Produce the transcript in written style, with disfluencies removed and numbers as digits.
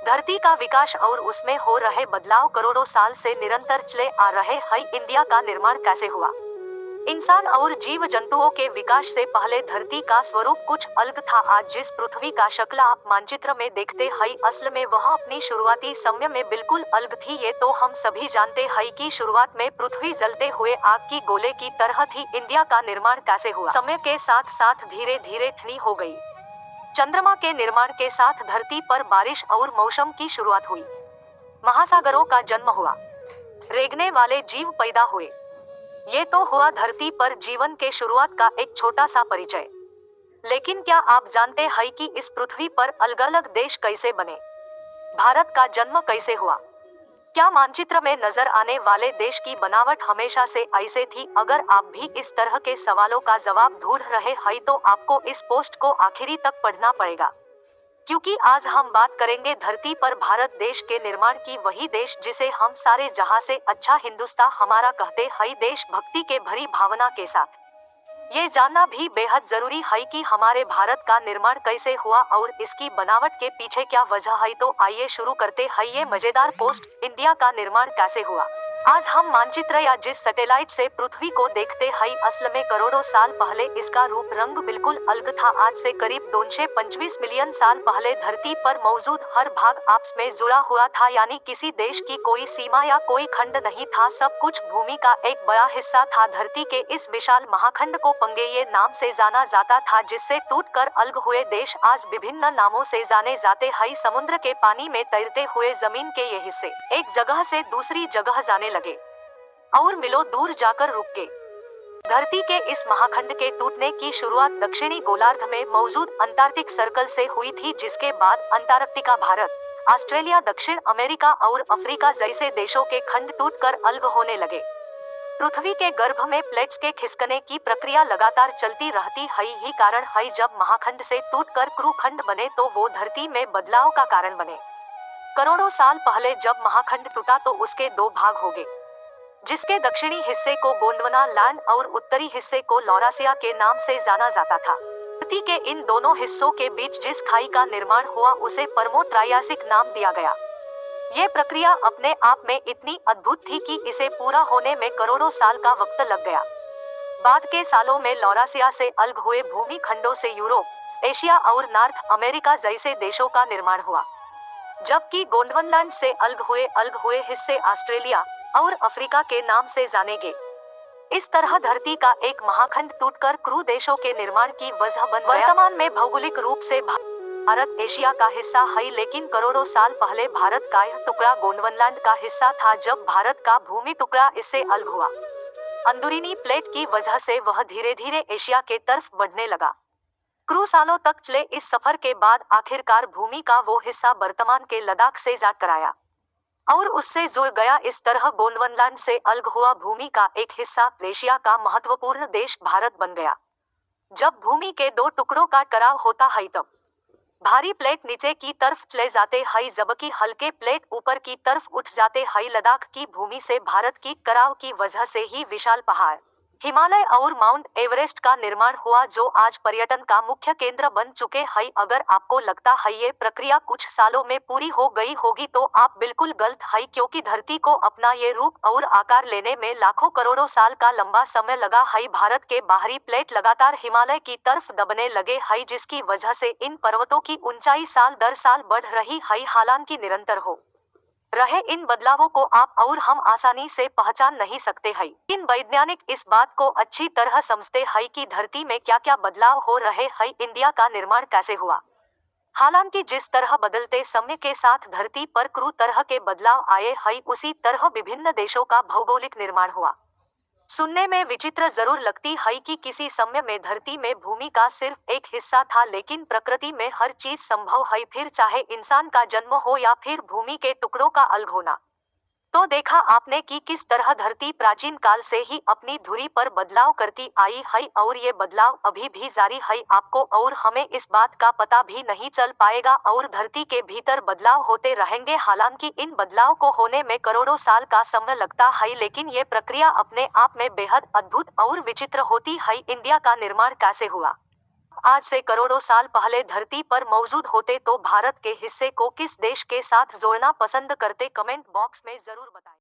धरती का विकास और उसमें हो रहे बदलाव करोड़ों साल से निरंतर चले आ रहे हैं। इंडिया का निर्माण कैसे हुआ? इंसान और जीव जंतुओं के विकास से पहले धरती का स्वरूप कुछ अलग था। आज जिस पृथ्वी का शक्ल आप मानचित्र में देखते हैं, असल में वह अपनी शुरुआती समय में बिल्कुल अलग थी। ये तो हम सभी जानते हैं कि शुरुआत में पृथ्वी जलते हुए आग की गोले की तरह थी। इंडिया का निर्माण कैसे हुआ? समय के साथ साथ धीरे धीरे ठंडी हो गई। चंद्रमा के निर्माण के साथ धरती पर बारिश और मौसम की शुरुआत हुई। महासागरों का जन्म हुआ। रेंगने वाले जीव पैदा हुए। ये तो हुआ धरती पर जीवन के शुरुआत का एक छोटा सा परिचय। लेकिन क्या आप जानते हैं कि इस पृथ्वी पर अलग अलग देश कैसे बने? भारत का जन्म कैसे हुआ? क्या मानचित्र में नजर आने वाले देश की बनावट हमेशा से ऐसे थी? अगर आप भी इस तरह के सवालों का जवाब ढूंढ रहे हैं तो आपको इस पोस्ट को आखिरी तक पढ़ना पड़ेगा, क्योंकि आज हम बात करेंगे धरती पर भारत देश के निर्माण की। वही देश जिसे हम सारे जहां से अच्छा हिंदुस्तान हमारा कहते हैं, देश भक्ति के भरी भावना के साथ। ये जानना भी बेहद जरूरी है कि हमारे भारत का निर्माण कैसे हुआ और इसकी बनावट के पीछे क्या वजह है। तो आइए शुरू करते हैं ये मजेदार पोस्ट, इंडिया का निर्माण कैसे हुआ। आज हम मानचित्र या जिस सैटेलाइट से पृथ्वी को देखते हैं, असल में करोड़ों साल पहले इसका रूप रंग बिल्कुल अलग था। आज से करीब 225 मिलियन साल पहले धरती पर मौजूद हर भाग आपस में जुड़ा हुआ था, यानी किसी देश की कोई सीमा या कोई खंड नहीं था। सब कुछ भूमि का एक बड़ा हिस्सा था। धरती के इस विशाल महाखंड को पंगेय नाम से जाना जाता था, जिससे टूटकर अलग हुए देश आज विभिन्न नामों से जाने जाते हैं। समुद्र के पानी में तैरते हुए जमीन के ये हिस्से एक जगह से दूसरी जगह जाने लगे और मिलो दूर जाकर रुक गए। धरती के इस महाखंड के टूटने की शुरुआत दक्षिणी गोलार्ध में मौजूद अंटार्कटिक सर्कल से हुई थी, जिसके बाद अंटार्कटिका, भारत, ऑस्ट्रेलिया, दक्षिण अमेरिका और अफ्रीका जैसे देशों के खंड टूटकर अलग होने लगे। पृथ्वी के गर्भ में प्लेट्स के खिसकने की प्रक्रिया लगातार चलती रहती है। यही कारण है जब महाखंड से टूटकर क्रूखंड बने तो वो धरती में बदलाव का कारण बने। करोड़ों साल पहले जब महाखंड टूटा तो उसके दो भाग हो गए, जिसके दक्षिणी हिस्से को गोंडवाना लैंड और उत्तरी हिस्से को लॉरासिया के नाम से जाना जाता था। धरती के इन दोनों हिस्सों के बीच जिस खाई का निर्माण हुआ उसे परमो ट्रायासिक नाम दिया गया। ये प्रक्रिया अपने आप में इतनी अद्भुत थी कि इसे पूरा होने में करोड़ों साल का वक्त लग गया। बाद के सालों में लॉरासिया से अलग हुए भूमि खंडों से यूरोप, एशिया और नॉर्थ अमेरिका जैसे देशों का निर्माण हुआ, जबकि गोंडवानलैंड से अलग हुए हिस्से ऑस्ट्रेलिया और अफ्रीका के नाम से जाने गए। इस तरह धरती का एक महाखंड टूटकर क्रू देशों के निर्माण की वजह बन गया। वर्तमान में भौगोलिक रूप से भारत एशिया का हिस्सा है, लेकिन करोड़ों साल पहले भारत का यह टुकड़ा गोंडवानलैंड का हिस्सा था। जब भारत का भूमि टुकड़ा इससे अलग हुआ, अंदरूनी प्लेट की वजह से वह धीरे धीरे एशिया के तरफ बढ़ने लगा। क्रू सालों तक चले इस सफर के बाद आखिरकार भूमि का वो हिस्सा वर्तमान के लद्दाख से जा टकराया और उससे जुड़ गया। इस तरह गोंडवानलैंड से अलग हुआ भूमि का एक हिस्सा एशिया का महत्वपूर्ण देश भारत बन गया। जब भूमि के दो टुकड़ों का टकराव होता है तब भारी प्लेट नीचे की तरफ चले जाते हैं, जबकि हल्के प्लेट ऊपर की तरफ उठ जाते हैं। लद्दाख की भूमि से भारत की टकराव की वजह से ही विशाल पहाड़, हिमालय और माउंट एवरेस्ट का निर्माण हुआ, जो आज पर्यटन का मुख्य केंद्र बन चुके हैं। अगर आपको लगता है ये प्रक्रिया कुछ सालों में पूरी हो गई होगी तो आप बिल्कुल गलत है, क्योंकि धरती को अपना ये रूप और आकार लेने में लाखों करोड़ों साल का लंबा समय लगा है। भारत के बाहरी प्लेट लगातार हिमालय की तरफ दबने लगे हैं, जिसकी वजह से इन पर्वतों की ऊंचाई साल दर साल बढ़ रही है। हालांकि निरंतर हो रहे इन बदलावों को आप और हम आसानी से पहचान नहीं सकते हैं, लेकिन वैज्ञानिक इस बात को अच्छी तरह समझते हैं कि धरती में क्या क्या बदलाव हो रहे हैं। इंडिया का निर्माण कैसे हुआ? हालांकि जिस तरह बदलते समय के साथ धरती पर क्रू तरह के बदलाव आए हैं, उसी तरह विभिन्न देशों का भौगोलिक निर्माण हुआ। सुनने में विचित्र जरूर लगती है कि किसी समय में धरती में भूमि का सिर्फ एक हिस्सा था, लेकिन प्रकृति में हर चीज संभव है, फिर चाहे इंसान का जन्म हो या फिर भूमि के टुकड़ों का अलग होना। तो देखा आपने कि किस तरह धरती प्राचीन काल से ही अपनी धुरी पर बदलाव करती आई है और ये बदलाव अभी भी जारी है। आपको और हमें इस बात का पता भी नहीं चल पाएगा और धरती के भीतर बदलाव होते रहेंगे। हालांकि इन बदलाव को होने में करोड़ों साल का समय लगता है, लेकिन ये प्रक्रिया अपने आप में बेहद अद्भुत और विचित्र होती है। इंडिया का निर्माण कैसे हुआ? आज से करोड़ों साल पहले धरती पर मौजूद होते तो भारत के हिस्से को किस देश के साथ जोड़ना पसंद करते? कमेंट बॉक्स में जरूर बताएं।